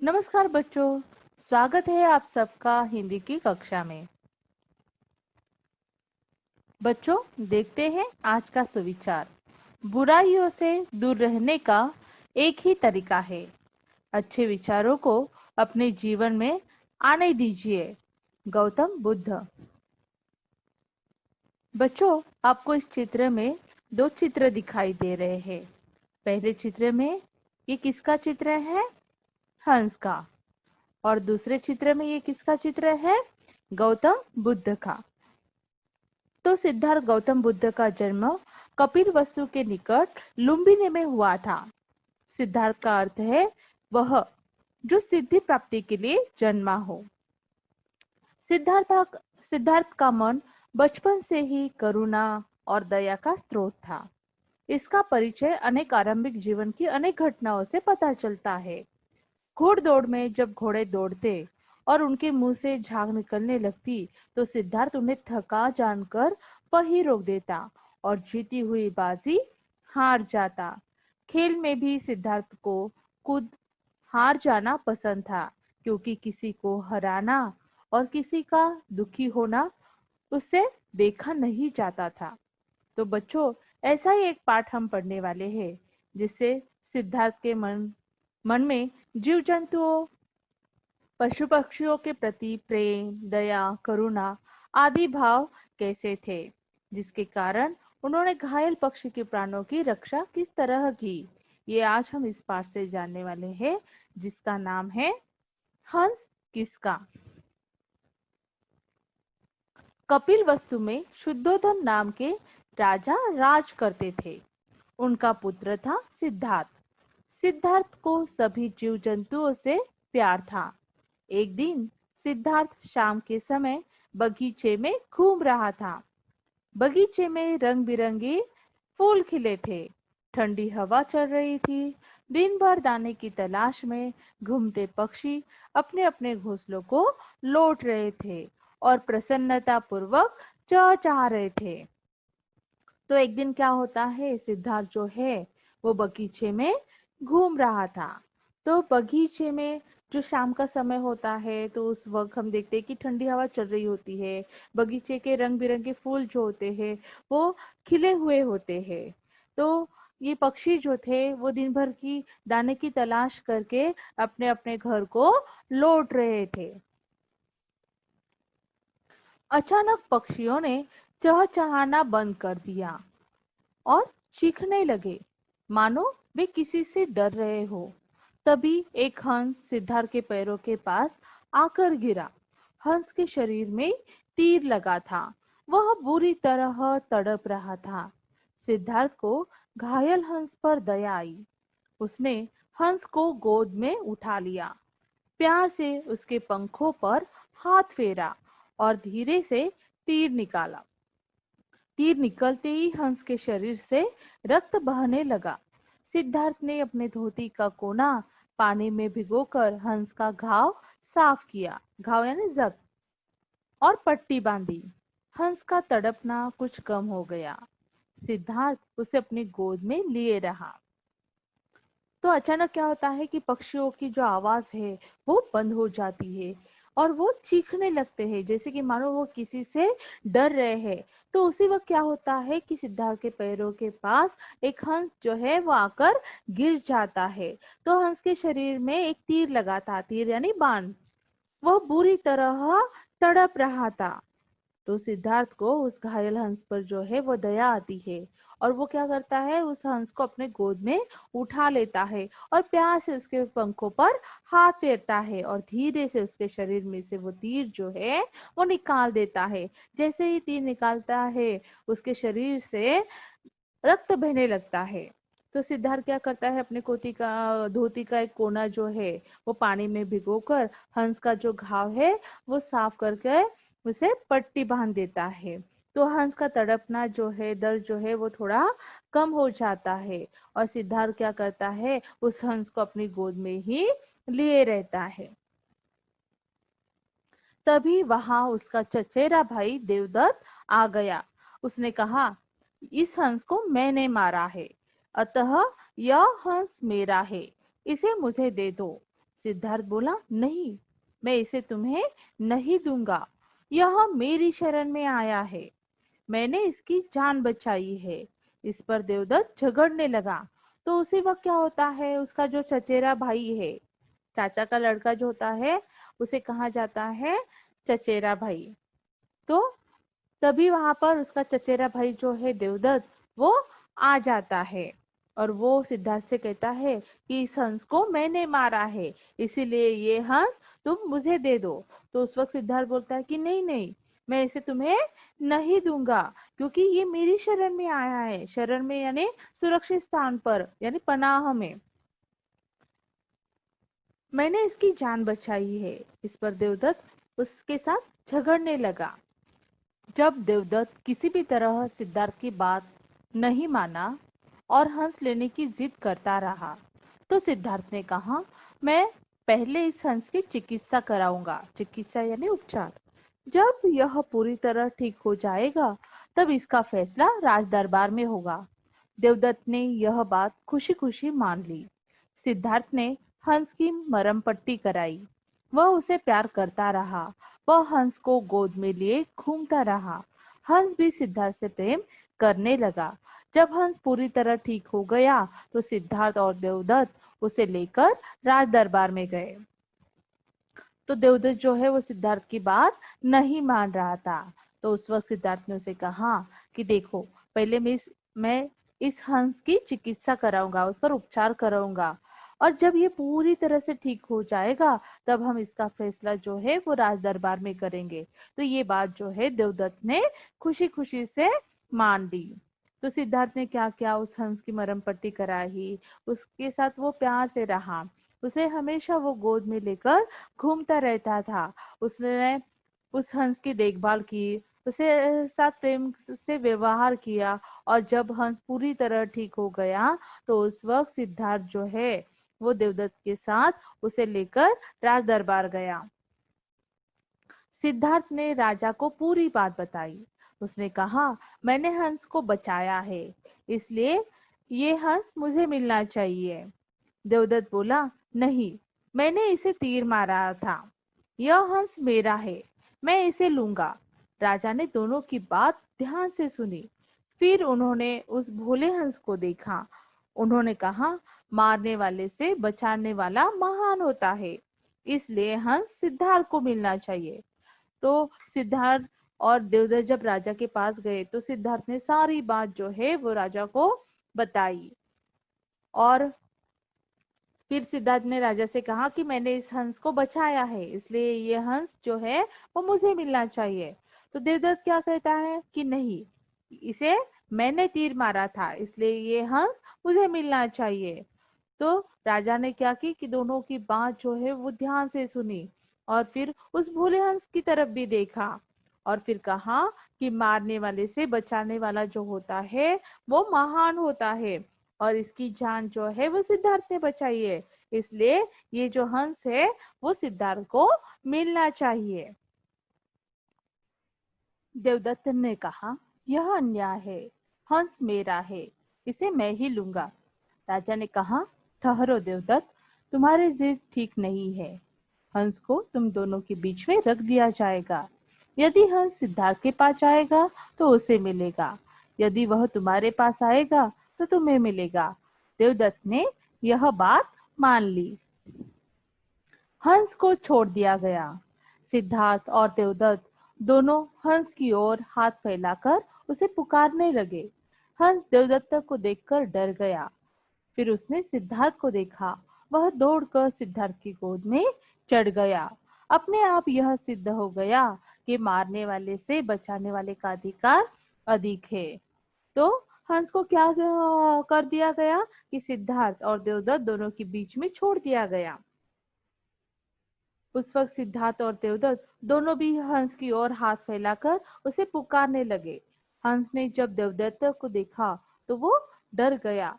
नमस्कार बच्चों, स्वागत है आप सबका हिंदी की कक्षा में। बच्चों, देखते हैं आज का सुविचार। बुराइयों से दूर रहने का एक ही तरीका है, अच्छे विचारों को अपने जीवन में आने दीजिए। गौतम बुद्ध। बच्चों, आपको इस चित्र में दो चित्र दिखाई दे रहे हैं। पहले चित्र में ये किसका चित्र है? हंस का। और दूसरे चित्र में ये किसका चित्र है? गौतम बुद्ध का। तो सिद्धार्थ गौतम बुद्ध का जन्म कपिलवस्तु के निकट लुम्बिनी में हुआ था। सिद्धार्थ का अर्थ है वह जो सिद्धि प्राप्ति के लिए जन्मा हो। सिद्धार्थ का मन बचपन से ही करुणा और दया का स्रोत था। इसका परिचय अनेक आरंभिक जीवन की अनेक घटनाओं से पता चलता है। घोड़दौड़ में जब घोड़े दौड़ते और उनके मुंह से झाग निकलने लगती, तो सिद्धार्थ उन्हें थका जानकर वहीं रोक देता और जीती हुई बाजी हार जाता। खेल में भी सिद्धार्थ को खुद हार जाना पसंद था, क्योंकि किसी को हराना और किसी का दुखी होना उससे देखा नहीं जाता था। तो बच्चों, ऐसा ही एक पाठ हम पढ़ने वाले हैं, जिससे सिद्धार्थ के मन में जीव जंतुओं, पशु पक्षियों के प्रति प्रेम, दया, करुणा आदि भाव कैसे थे, जिसके कारण उन्होंने घायल पक्षी के प्राणों की रक्षा किस तरह की। ये आज हम इस पाठ से जानने वाले हैं, जिसका नाम है हंस किसका। कपिल वस्तु में शुद्धोधन नाम के राजा राज करते थे। उनका पुत्र था सिद्धार्थ। सिद्धार्थ को सभी जीव जंतुओं से प्यार था। एक दिन सिद्धार्थ शाम के समय बगीचे में घूम रहा था। बगीचे में रंग बिरंगे फूल खिले थे, ठंडी हवा चल रही थी। दिन भर दाने की तलाश में घूमते पक्षी अपने अपने घोंसलों को लौट रहे थे और प्रसन्नता पूर्वक चहचहा रहे थे। तो एक दिन क्या होता है, सिद्धार्थ जो है वो बगीचे में घूम रहा था। तो बगीचे में जो शाम का समय होता है, तो उस वक्त हम देखते हैं कि ठंडी हवा चल रही होती है। बगीचे के रंग बिरंगे फूल जो होते हैं वो खिले हुए होते हैं। तो ये पक्षी जो थे वो दिन भर की दाने की तलाश करके अपने अपने घर को लौट रहे थे। अचानक पक्षियों ने चहचहाना बंद कर दिया और चीखने लगे, मानो वे किसी से डर रहे हो। तभी एक हंस सिद्धार्थ के पैरों के पास आकर गिरा। हंस के शरीर में तीर लगा था। वह बुरी तरह तड़प रहा था। सिद्धार्थ को घायल हंस पर दया आई। उसने हंस को गोद में उठा लिया, प्यार से उसके पंखों पर हाथ फेरा और धीरे से तीर निकाला। तीर निकलते ही हंस के शरीर से रक्त बहने लगा। सिद्धार्थ ने अपने धोती का कोना पानी में भिगोकर हंस का घाव साफ किया, घाव यानी जख्म, और पट्टी बांधी। हंस का तड़पना कुछ कम हो गया। सिद्धार्थ उसे अपनी गोद में लिए रहा। तो अचानक क्या होता है कि पक्षियों की जो आवाज है वो बंद हो जाती है और वो चीखने लगते हैं, जैसे कि मानो वो किसी से डर रहे हैं। तो उसी वक्त क्या होता है कि सिद्धार्थ के पैरों के पास एक हंस जो है वो आकर गिर जाता है। तो हंस के शरीर में एक तीर लगा था, तीर यानी बाण। वह बुरी तरह तड़प रहा था। तो सिद्धार्थ को उस घायल हंस पर जो है वो दया आती है और वो क्या करता है, उस हंस को अपने गोद में उठा लेता है और प्यार से उसके पंखों पर हाथ फेरता है और धीरे से उसके शरीर में से वो तीर जो है वो निकाल देता है। जैसे ही तीर निकालता है, उसके शरीर से रक्त बहने लगता है। तो सिद्धार्थ क्या करता है, अपने धोती का एक कोना जो है वो पानी में भिगोकर हंस का जो घाव है वो साफ करके उसे पट्टी बांध देता है। तो हंस का तड़पना जो है, दर्द जो है वो थोड़ा कम हो जाता है और सिद्धार्थ क्या करता है, उस हंस को अपनी गोद में ही लिए रहता है। तभी वहां उसका चचेरा भाई देवदत्त आ गया। उसने कहा, इस हंस को मैंने मारा है, अतः यह हंस मेरा है, इसे मुझे दे दो। सिद्धार्थ बोला, नहीं, मैं इसे तुम्हें नहीं दूंगा। यह मेरी शरण में आया है, मैंने इसकी जान बचाई है। इस पर देवदत्त झगड़ने लगा। तो उसी वक्त क्या होता है, उसका जो चचेरा भाई है, चाचा का लड़का जो होता है, उसे कहा जाता है चचेरा भाई। तो तभी वहां पर उसका चचेरा भाई जो है देवदत्त, वो आ जाता है और वो सिद्धार्थ से कहता है कि इस हंस को मैंने मारा है, इसीलिए ये हंस तुम मुझे दे दो। तो उस वक्त सिद्धार्थ बोलता है कि नहीं नहीं, मैं इसे तुम्हें नहीं दूंगा, क्योंकि ये मेरी शरण में आया है। शरण में यानी सुरक्षित स्थान पर, यानी पनाह में, मैंने इसकी जान बचाई है। इस पर देवदत्त उसके साथ झगड़ने लगा। जब देवदत्त किसी भी तरह सिद्धार्थ की बात नहीं माना और हंस लेने की जिद करता रहा, तो सिद्धार्थ ने कहा, मैं पहले इस हंस की चिकित्सा कराऊंगा। चिकित्सा यानी उपचार। जब यह पूरी तरह ठीक हो जाएगा, तब इसका फैसला राज दरबार में होगा। देवदत्त ने यह बात खुशी खुशी मान ली। सिद्धार्थ ने हंस की मरहम पट्टी कराई। वह उसे प्यार करता रहा। वह हंस को गोद में लिए घूमता रहा। हंस भी सिद्धार्थ से प्रेम करने लगा। जब हंस पूरी तरह ठीक हो गया, तो सिद्धार्थ और देवदत्त उसे लेकर राज दरबार में गए। तो देवदत्त जो है वो सिद्धार्थ की बात नहीं मान रहा था। तो उस वक्त सिद्धार्थ ने उसे कहा कि देखो, पहले मैं इस हंस की चिकित्सा कराऊंगा, उस पर उपचार कराऊंगा, और जब ये पूरी तरह से ठीक हो जाएगा, तब हम इसका फैसला जो है वो राज दरबार में करेंगे। तो ये बात जो है देवदत्त ने खुशी खुशी से मान ली। तो सिद्धार्थ ने क्या किया, उस हंस की मरहम पट्टी कराई, उसके साथ वो प्यार से रहा, उसे हमेशा वो गोद में लेकर घूमता रहता था। उसने उस हंस की देखभाल की, उसे साथ प्रेम से व्यवहार किया, और जब हंस पूरी तरह ठीक हो गया, तो उस वक्त सिद्धार्थ जो है वो देवदत्त के साथ उसे लेकर राज दरबार गया। सिद्धार्थ ने राजा को पूरी बात बताई। उसने कहा, मैंने हंस को बचाया है, इसलिए ये हंस मुझे मिलना चाहिए। देवदत्त बोला, नहीं, मैंने इसे तीर मारा था, यह हंस मेरा है, मैं इसे लूंगा। राजा ने दोनों की बात ध्यान से सुनी। फिर उन्होंने उस भोले हंस को देखा। उन्होंने कहा, मारने वाले से बचाने वाला महान होता है, इसलिए हंस सिद्धार्थ को मिलना चाहिए। तो सिद्धार्थ और देवदत्त जब राजा के पास गए, तो सिद्धार्थ ने सारी बात जो है वो राजा को बताई। और फिर सिद्धार्थ ने राजा से कहा कि मैंने इस हंस को बचाया है, इसलिए ये हंस जो है वो मुझे मिलना चाहिए। तो देवदत्त क्या कहता है कि नहीं, इसे मैंने तीर मारा था, इसलिए ये हंस मुझे मिलना चाहिए। तो राजा ने क्या की कि दोनों की बात जो है वो ध्यान से सुनी, और फिर उस भोले हंस की तरफ भी देखा, और फिर कहा कि मारने वाले से बचाने वाला जो होता है वो महान होता है, और इसकी जान जो है वो सिद्धार्थ ने बचाई है, इसलिए ये जो हंस है वो सिद्धार्थ को मिलना चाहिए। देवदत्त ने कहा, यह अन्याय है, हंस मेरा है, इसे मैं ही लूंगा। राजा ने कहा, ठहरो देवदत्त, तुम्हारी जिद ठीक नहीं है। हंस को तुम दोनों के बीच में रख दिया जाएगा। यदि हंस सिद्धार्थ के पास आएगा तो उसे मिलेगा, यदि वह तुम्हारे पास आएगा तो तुम्हें मिलेगा। देवदत्त ने यह बात मान ली। हंस को छोड़ दिया गया। सिद्धार्थ और देवदत्त दोनों हंस की ओर हाथ फैलाकर उसे पुकारने लगे। हंस देवदत्त को देखकर डर गया। फिर उसने सिद्धार्थ को देखा। वह दौड़कर सिद्धार्थ की गोद में चढ़ गया। अपने आप यह सिद्ध हो गया कि मारने वाले से बचाने वाले का अधिकार अधिक है। तो हंस को क्या कर दिया गया कि सिद्धार्थ और देवदत्त दोनों के बीच में छोड़ दिया गया। उस वक्त सिद्धार्थ और देवदत्त दोनों भी हंस की ओर हाथ फैलाकर उसे पुकारने लगे। हंस ने जब देवदत्त को देखा तो वो डर गया,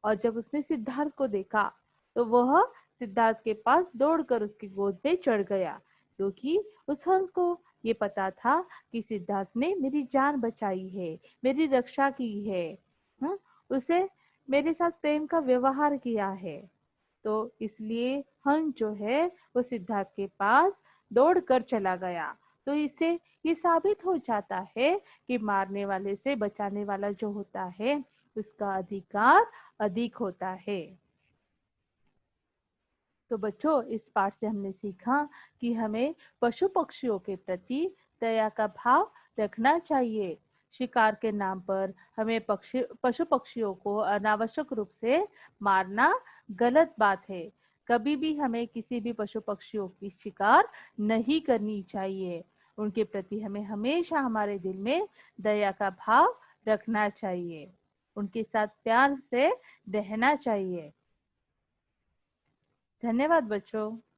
और जब उसने सिद्धार्थ को देखा तो वह सिद्धार्थ के पास दौड़कर उसकी गोद में चढ़ गया, क्योंकि उस हंस को ये पता था कि सिद्धार्थ ने मेरी जान बचाई है, मेरी रक्षा की है, उसे मेरे साथ प्रेम का व्यवहार किया है। तो इसलिए हंस जो है वो सिद्धार्थ के पास दौड़कर चला गया। तो इससे ये साबित हो जाता है कि मारने वाले से बचाने वाला जो होता है उसका अधिकार अधिक होता है। तो बच्चों, इस पाठ से हमने सीखा कि हमें पशु पक्षियों के प्रति दया का भाव रखना चाहिए। शिकार के नाम पर हमें पशु पक्षियों को अनावश्यक रूप से मारना गलत बात है। कभी भी हमें किसी भी पशु पक्षियों की शिकार नहीं करनी चाहिए। उनके प्रति हमें हमेशा हमारे दिल में दया का भाव रखना चाहिए। उनके साथ प्यार से रहना चाहिए। धन्यवाद बच्चों।